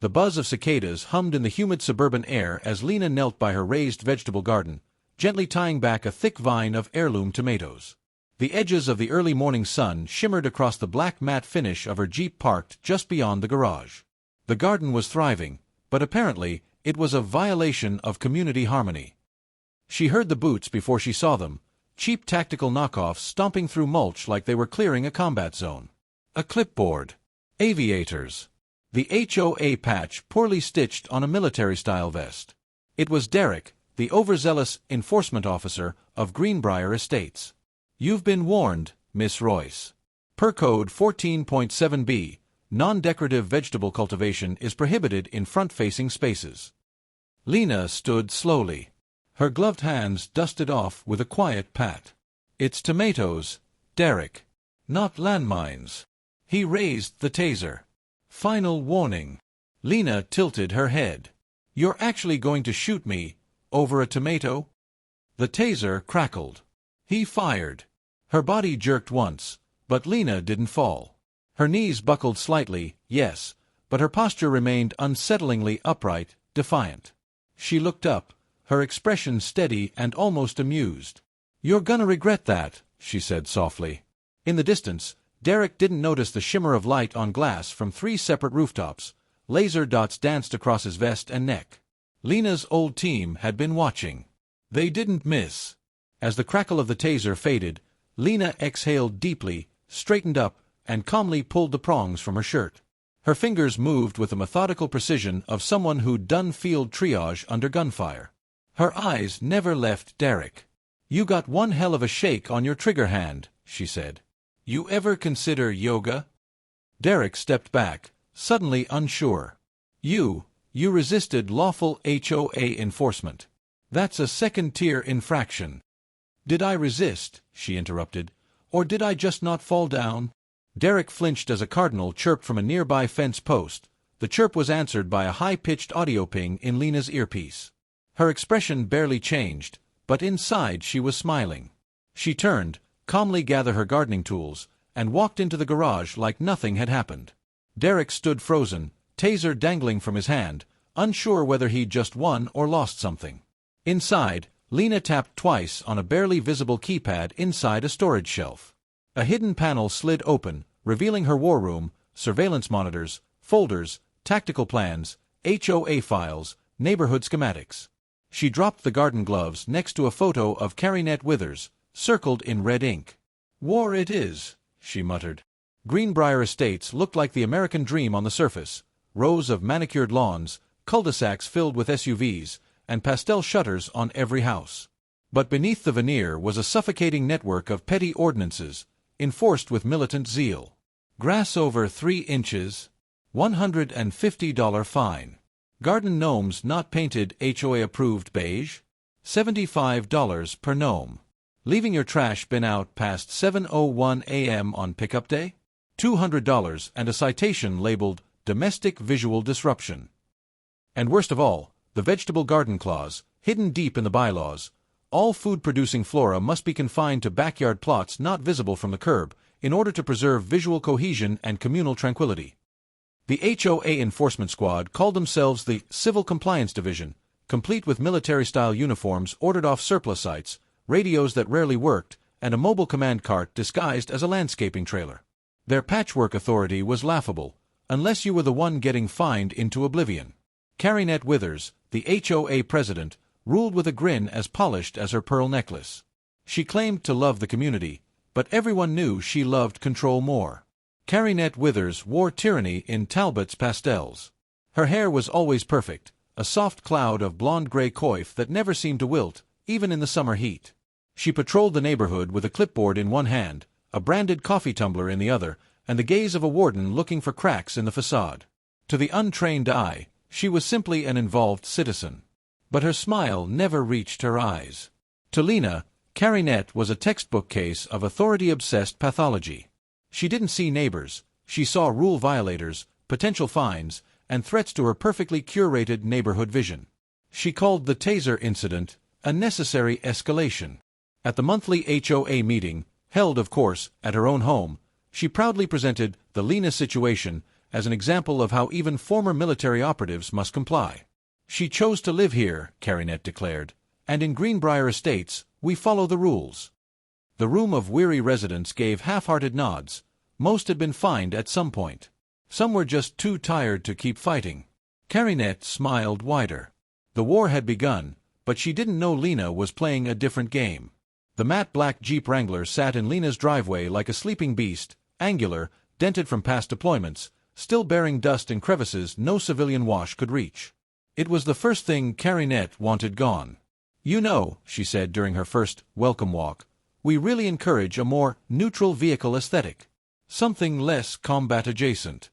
The buzz of cicadas hummed in the humid suburban air as Lena knelt by her raised vegetable garden, gently tying back a thick vine of heirloom tomatoes. The edges of the early morning sun shimmered across the black matte finish of her Jeep parked just beyond the garage. The garden was thriving, but apparently it was a violation of community harmony. She heard the boots before she saw them, cheap tactical knockoffs stomping through mulch like they were clearing a combat zone. A clipboard. Aviators. The HOA patch poorly stitched on a military-style vest. It was Derek, the overzealous enforcement officer of Greenbrier Estates. "You've been warned, Miss Royce. Per Code 14.7b, non-decorative vegetable cultivation is prohibited in front-facing spaces." Lena stood slowly. Her gloved hands dusted off with a quiet pat. "It's tomatoes, Derek. Not landmines." He raised the taser. "Final warning." Lena tilted her head. "You're actually going to shoot me over a tomato?" The taser crackled. He fired. Her body jerked once, but Lena didn't fall. Her knees buckled slightly, yes, but her posture remained unsettlingly upright, defiant. She looked up, her expression steady and almost amused. "You're gonna regret that," she said softly. In the distance, Derek didn't notice the shimmer of light on glass from 3 separate rooftops. Laser dots danced across his vest and neck. Lena's old team had been watching. They didn't miss. As the crackle of the taser faded, Lena exhaled deeply, straightened up, and calmly pulled the prongs from her shirt. Her fingers moved with the methodical precision of someone who'd done field triage under gunfire. Her eyes never left Derek. "You got one hell of a shake on your trigger hand," she said. "You ever consider yoga?" Derek stepped back, suddenly unsure. You resisted lawful HOA enforcement. That's a second-tier infraction." "Did I resist?" she interrupted. "Or did I just not fall down?" Derek flinched as a cardinal chirped from a nearby fence post. The chirp was answered by a high-pitched audio ping in Lena's earpiece. Her expression barely changed, but inside she was smiling. She turned, calmly gathered her gardening tools, and walked into the garage like nothing had happened. Derek stood frozen, taser dangling from his hand, unsure whether he'd just won or lost something. Inside, Lena tapped twice on a barely visible keypad inside a storage shelf. A hidden panel slid open, revealing her war room, surveillance monitors, folders, tactical plans, HOA files, neighborhood schematics. She dropped the garden gloves next to a photo of Carrie Withers, circled in red ink. "War it is," she muttered. Greenbrier Estates looked like the American dream on the surface, rows of manicured lawns, cul-de-sacs filled with SUVs, and pastel shutters on every house. But beneath the veneer was a suffocating network of petty ordinances, enforced with militant zeal. Grass over 3 inches, $150 fine. Garden gnomes not painted HOA-approved beige, $75 per gnome. Leaving your trash bin out past 7:01 a.m. on pickup day? $200 and a citation labeled Domestic Visual Disruption. And worst of all, the vegetable garden clause, hidden deep in the bylaws. All food-producing flora must be confined to backyard plots not visible from the curb, in order to preserve visual cohesion and communal tranquility. The HOA enforcement squad called themselves the Civil Compliance Division, complete with military-style uniforms ordered off surplus sites, radios that rarely worked, and a mobile command cart disguised as a landscaping trailer. Their patchwork authority was laughable, unless you were the one getting fined into oblivion. Carrie Withers, the HOA president, ruled with a grin as polished as her pearl necklace. She claimed to love the community, but everyone knew she loved control more. Carrie Withers wore tyranny in Talbot's pastels. Her hair was always perfect, a soft cloud of blonde-gray coif that never seemed to wilt, even in the summer heat. She patrolled the neighborhood with a clipboard in one hand, a branded coffee tumbler in the other, and the gaze of a warden looking for cracks in the facade. To the untrained eye, she was simply an involved citizen. But her smile never reached her eyes. To Lena, Carrie was a textbook case of authority-obsessed pathology. She didn't see neighbors, she saw rule violators, potential fines, and threats to her perfectly curated neighborhood vision. She called the taser incident a necessary escalation. At the monthly HOA meeting, held, of course, at her own home, she proudly presented the Lena situation as an example of how even former military operatives must comply. "She chose to live here," Carinette declared, "and in Greenbrier Estates, we follow the rules." The room of weary residents gave half-hearted nods. Most had been fined at some point. Some were just too tired to keep fighting. Carinette smiled wider. The war had begun, but she didn't know Lena was playing a different game. The matte black Jeep Wrangler sat in Lena's driveway like a sleeping beast, angular, dented from past deployments, still bearing dust in crevices no civilian wash could reach. It was the first thing Carinette wanted gone. "You know," she said during her first welcome walk, "we really encourage a more neutral vehicle aesthetic. Something less combat-adjacent."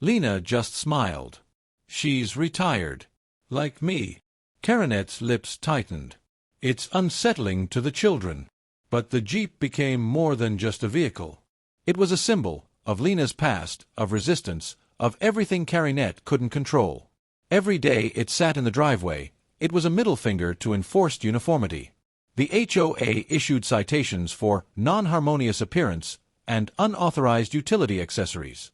Lena just smiled. "She's retired. Like me." Carinette's lips tightened. "It's unsettling to the children." But the Jeep became more than just a vehicle. It was a symbol of Lena's past, of resistance, of everything Carinette couldn't control. Every day it sat in the driveway. It was a middle finger to enforced uniformity. The HOA issued citations for non-harmonious appearance and unauthorized utility accessories.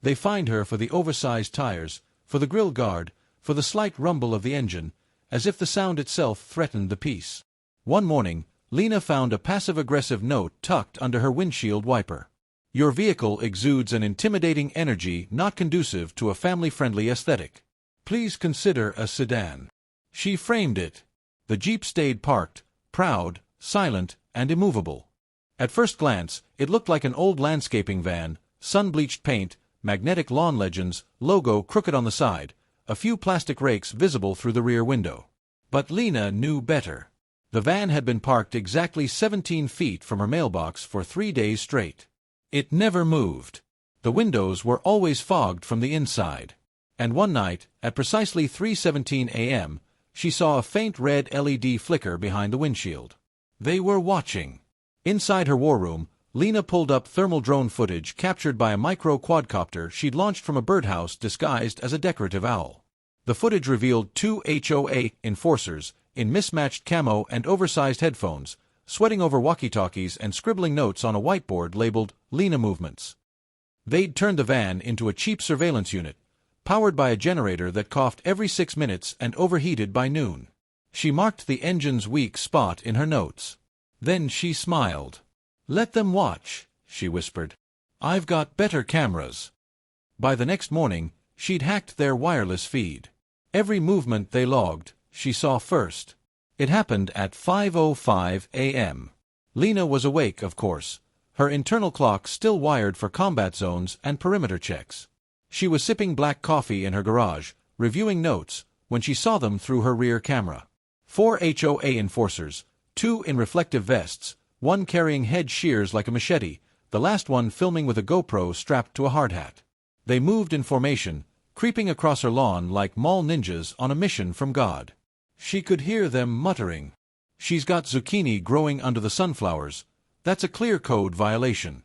They fined her for the oversized tires, for the grill guard, for the slight rumble of the engine, as if the sound itself threatened the peace. One morning, Lena found a passive-aggressive note tucked under her windshield wiper. "Your vehicle exudes an intimidating energy not conducive to a family-friendly aesthetic. Please consider a sedan." She framed it. The Jeep stayed parked, proud, silent, and immovable. At first glance, it looked like an old landscaping van, sun-bleached paint, magnetic lawn legends, logo crooked on the side, a few plastic rakes visible through the rear window. But Lena knew better. The van had been parked exactly 17 feet from her mailbox for 3 days straight. It never moved. The windows were always fogged from the inside. And one night, at precisely 3:17 a.m., she saw a faint red LED flicker behind the windshield. They were watching. Inside her war room, Lena pulled up thermal drone footage captured by a micro-quadcopter she'd launched from a birdhouse disguised as a decorative owl. The footage revealed 2 HOA enforcers in mismatched camo and oversized headphones, sweating over walkie-talkies and scribbling notes on a whiteboard labeled Lena Movements. They'd turned the van into a cheap surveillance unit, powered by a generator that coughed every 6 minutes and overheated by noon. She marked the engine's weak spot in her notes. Then she smiled. "Let them watch," she whispered. "I've got better cameras." By the next morning, she'd hacked their wireless feed. Every movement they logged, she saw first. It happened at 5:05 a.m. Lena was awake, of course, her internal clock still wired for combat zones and perimeter checks. She was sipping black coffee in her garage, reviewing notes, when she saw them through her rear camera. 4 HOA enforcers, 2 in reflective vests, one carrying head shears like a machete, the last one filming with a GoPro strapped to a hard hat. They moved in formation, creeping across her lawn like mall ninjas on a mission from God. She could hear them muttering. "She's got zucchini growing under the sunflowers. That's a clear code violation.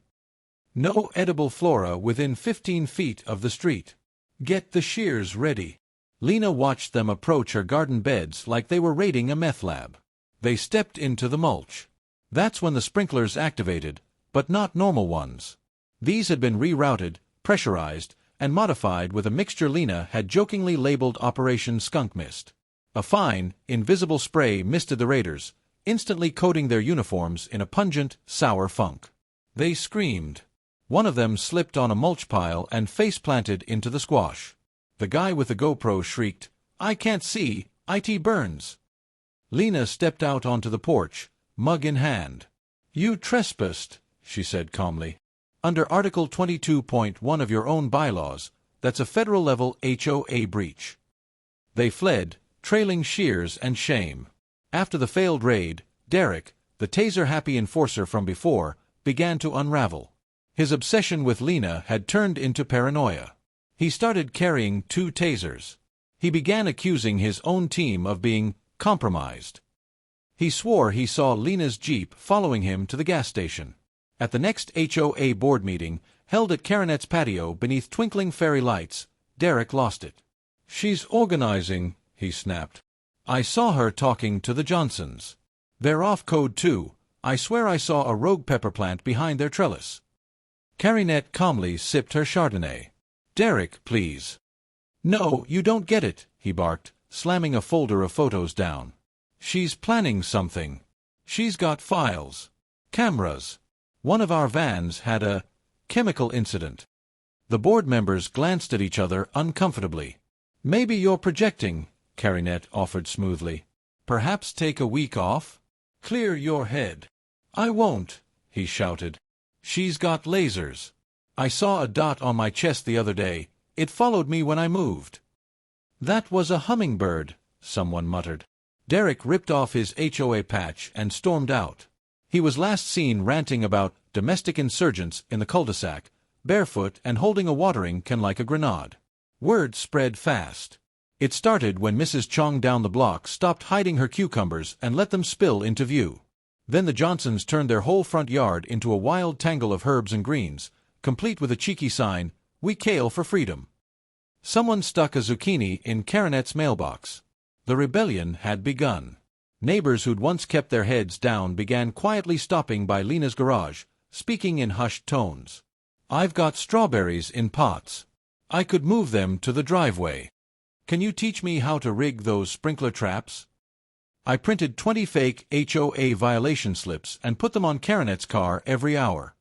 No edible flora within 15 feet of the street. Get the shears ready." Lena watched them approach her garden beds like they were raiding a meth lab. They stepped into the mulch. That's when the sprinklers activated, but not normal ones. These had been rerouted, pressurized, and modified with a mixture Lena had jokingly labeled Operation Skunk Mist. A fine, invisible spray misted the raiders, instantly coating their uniforms in a pungent, sour funk. They screamed. One of them slipped on a mulch pile and face-planted into the squash. The guy with the GoPro shrieked, "I can't see, IT burns." Lena stepped out onto the porch, mug in hand. "You trespassed," she said calmly. "Under Article 22.1 of your own bylaws, that's a federal-level HOA breach." They fled, trailing shears and shame. After the failed raid, Derek, the taser-happy enforcer from before, began to unravel. His obsession with Lena had turned into paranoia. He started carrying 2 tasers. He began accusing his own team of being compromised. He swore he saw Lena's Jeep following him to the gas station. At the next HOA board meeting, held at Carinette's patio beneath twinkling fairy lights, Derek lost it. "She's organizing," he snapped. "I saw her talking to the Johnsons. They're off code too. I swear I saw a rogue pepper plant behind their trellis." Carinette calmly sipped her Chardonnay. Derek, please. No, you don't get it, he barked, slamming a folder of photos down. She's planning something. She's got files. Cameras. One of our vans had a chemical incident. The board members glanced at each other uncomfortably. Maybe you're projecting, Carinette offered smoothly. Perhaps take a week off? Clear your head. I won't, he shouted. She's got lasers. I saw a dot on my chest the other day. It followed me when I moved. That was a hummingbird, someone muttered. Derek ripped off his HOA patch and stormed out. He was last seen ranting about domestic insurgents in the cul-de-sac, barefoot and holding a watering can like a grenade. Word spread fast. It started when Mrs. Chong down the block stopped hiding her cucumbers and let them spill into view. Then the Johnsons turned their whole front yard into a wild tangle of herbs and greens, complete with a cheeky sign, "We kale for freedom." Someone stuck a zucchini in Carinette's mailbox. The rebellion had begun. Neighbors who'd once kept their heads down began quietly stopping by Lena's garage, speaking in hushed tones. "I've got strawberries in pots. I could move them to the driveway. Can you teach me how to rig those sprinkler traps?" I printed 20 fake HOA violation slips and put them on Carinette's car every hour.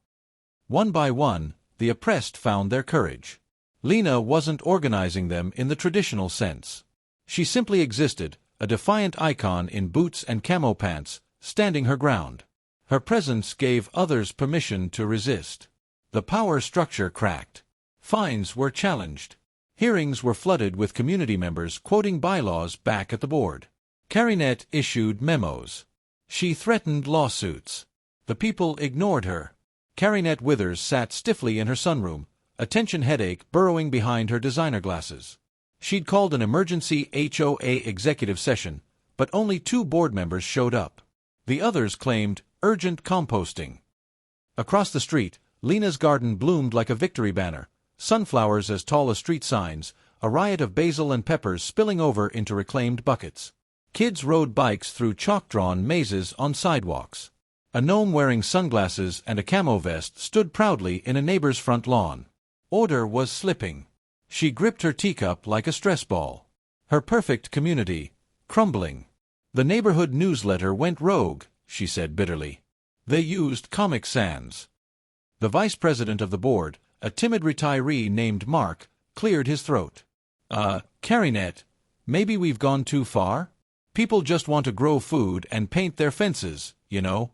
One by one, the oppressed found their courage. Lena wasn't organizing them in the traditional sense. She simply existed, a defiant icon in boots and camo pants, standing her ground. Her presence gave others permission to resist. The power structure cracked. Fines were challenged. Hearings were flooded with community members quoting bylaws back at the board. Carinette issued memos. She threatened lawsuits. The people ignored her. Carinette Withers sat stiffly in her sunroom, a tension headache burrowing behind her designer glasses. She'd called an emergency HOA executive session, but only 2 board members showed up. The others claimed urgent composting. Across the street, Lena's garden bloomed like a victory banner, sunflowers as tall as street signs, a riot of basil and peppers spilling over into reclaimed buckets. Kids rode bikes through chalk-drawn mazes on sidewalks. A gnome wearing sunglasses and a camo vest stood proudly in a neighbor's front lawn. Order was slipping. She gripped her teacup like a stress ball. Her perfect community, crumbling. The neighborhood newsletter went rogue, she said bitterly. They used Comic Sans. The vice president of the board, a timid retiree named Mark, cleared his throat. Carinette, maybe we've gone too far? People just want to grow food and paint their fences, you know.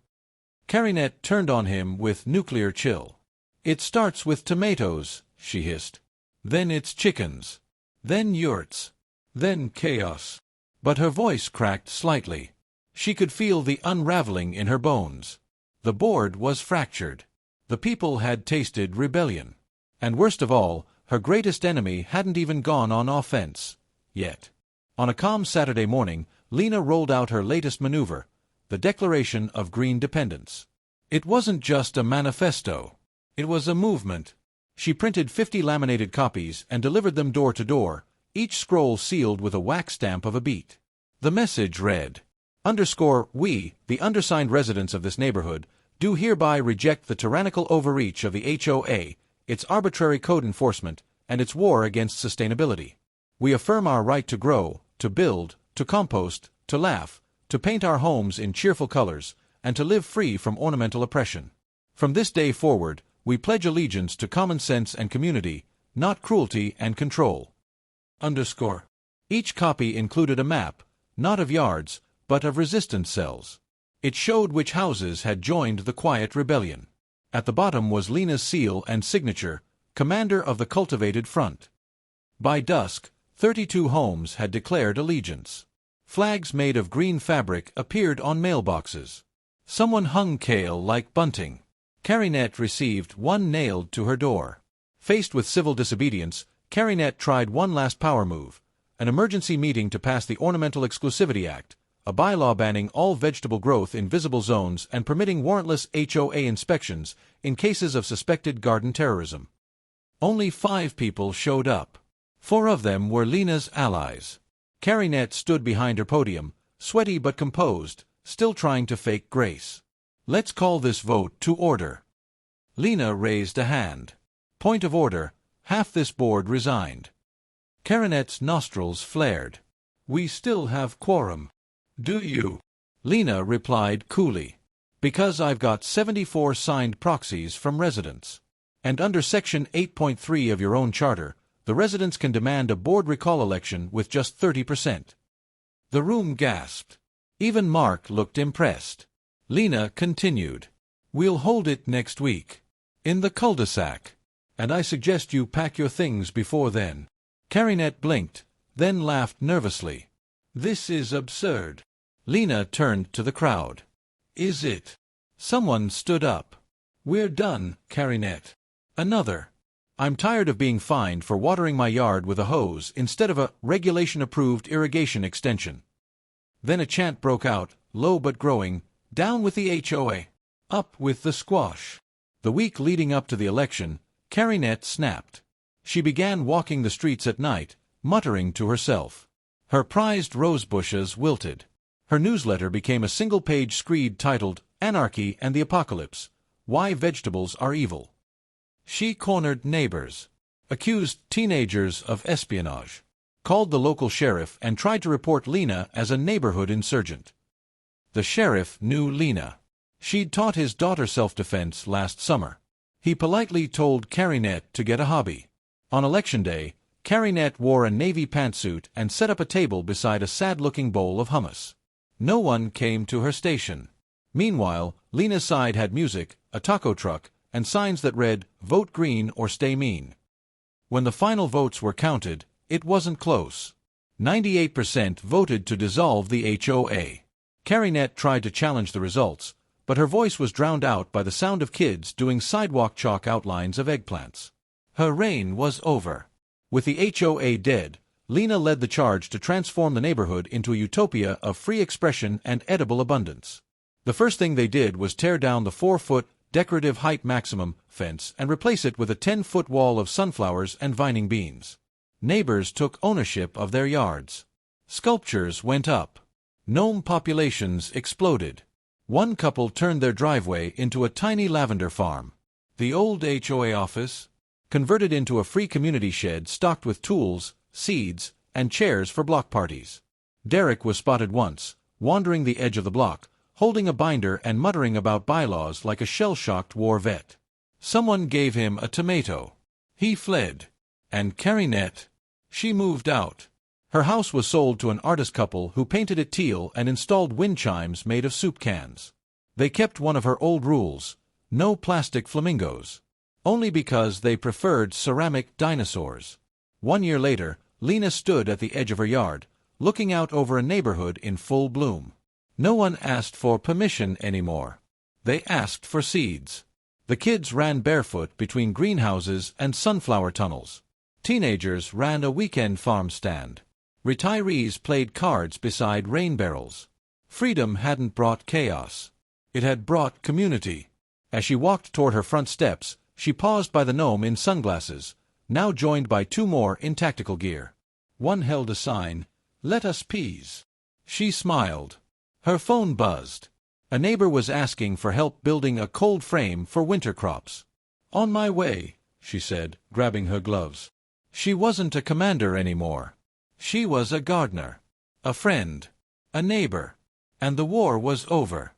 Carinette turned on him with nuclear chill. It starts with tomatoes, she hissed. Then it's chickens. Then yurts. Then chaos. But her voice cracked slightly. She could feel the unraveling in her bones. The board was fractured. The people had tasted rebellion. And worst of all, her greatest enemy hadn't even gone on offense. Yet. On a calm Saturday morning, Lena rolled out her latest maneuver, the Declaration of Green Dependence. It wasn't just a manifesto. It was a movement. She printed 50 laminated copies and delivered them door to door, each scroll sealed with a wax stamp of a beat. The message read, "We, the undersigned residents of this neighborhood, do hereby reject the tyrannical overreach of the HOA, its arbitrary code enforcement, and its war against sustainability. We affirm our right to grow, to build, to compost, to laugh, to paint our homes in cheerful colors, and to live free from ornamental oppression. From this day forward, we pledge allegiance to common sense and community, not cruelty and control." Each copy included a map, not of yards, but of resistance cells. It showed which houses had joined the quiet rebellion. At the bottom was Lena's seal and signature, commander of the cultivated front. By dusk, 32 homes had declared allegiance. Flags made of green fabric appeared on mailboxes. Someone hung kale like bunting. Carinette received one nailed to her door. Faced with civil disobedience, Carinette tried one last power move, an emergency meeting to pass the Ornamental Exclusivity Act, a bylaw banning all vegetable growth in visible zones and permitting warrantless HOA inspections in cases of suspected garden terrorism. Only 5 people showed up. 4 of them were Lena's allies. Carinette stood behind her podium, sweaty but composed, still trying to fake grace. "Let's call this vote to order." Lena raised a hand. "Point of order, Half this board resigned. Karinette's nostrils flared. We still have quorum. Do you? Lena replied coolly. Because I've got 74 signed proxies from residents. And under Section 8.3 of your own charter, the residents can demand a board recall election with just 30%. The room gasped. Even Mark looked impressed. Lena continued. We'll hold it next week. In the cul-de-sac. And I suggest you pack your things before then. Karinette blinked, then laughed nervously. This is absurd. Lena turned to the crowd. Is it? Someone stood up. We're done, Karinette. Another. I'm tired of being fined for watering my yard with a hose instead of a regulation-approved irrigation extension. Then a chant broke out, low but growing, down with the HOA. Up with the squash. The week leading up to the election, Karinette snapped. She began walking the streets at night, muttering to herself. Her prized rose bushes wilted. Her newsletter became a single-page screed titled, Anarchy and the Apocalypse, Why Vegetables Are Evil. She cornered neighbors, accused teenagers of espionage, called the local sheriff and tried to report Lena as a neighborhood insurgent. The sheriff knew Lena. She'd taught his daughter self-defense last summer. He politely told Karinette to get a hobby. On election day, Karinette wore a navy pantsuit and set up a table beside a sad-looking bowl of hummus. No one came to her station. Meanwhile, Lena's side had music, a taco truck, and signs that read, Vote Green or Stay Mean. When the final votes were counted, it wasn't close. 98% voted to dissolve the HOA. Karinette tried to challenge the results, but her voice was drowned out by the sound of kids doing sidewalk chalk outlines of eggplants. Her reign was over. With the HOA dead, Lena led the charge to transform the neighborhood into a utopia of free expression and edible abundance. The first thing they did was tear down the 4-foot, decorative height maximum fence and replace it with a 10-foot wall of sunflowers and vining beans. Neighbors took ownership of their yards. Sculptures went up. Gnome populations exploded. One couple turned their driveway into a tiny lavender farm. The old HOA office, converted into a free community shed stocked with tools, seeds, and chairs for block parties. Derek was spotted once, wandering the edge of the block, holding a binder and muttering about bylaws like a shell-shocked war vet. Someone gave him a tomato. He fled. And Karinette? She moved out. Her house was sold to an artist couple who painted it teal and installed wind chimes made of soup cans. They kept one of her old rules, no plastic flamingos. Only because they preferred ceramic dinosaurs. 1 year later, Lena stood at the edge of her yard, looking out over a neighborhood in full bloom. No one asked for permission anymore. They asked for seeds. The kids ran barefoot between greenhouses and sunflower tunnels. Teenagers ran a weekend farm stand. Retirees played cards beside rain barrels. Freedom hadn't brought chaos. It had brought community. As she walked toward her front steps, she paused by the gnome in sunglasses, now joined by 2 more in tactical gear. One held a sign, Let us peas. She smiled. Her phone buzzed. A neighbor was asking for help building a cold frame for winter crops. On my way, she said, grabbing her gloves. She wasn't a commander anymore. She was a gardener, a friend, a neighbor, and the war was over.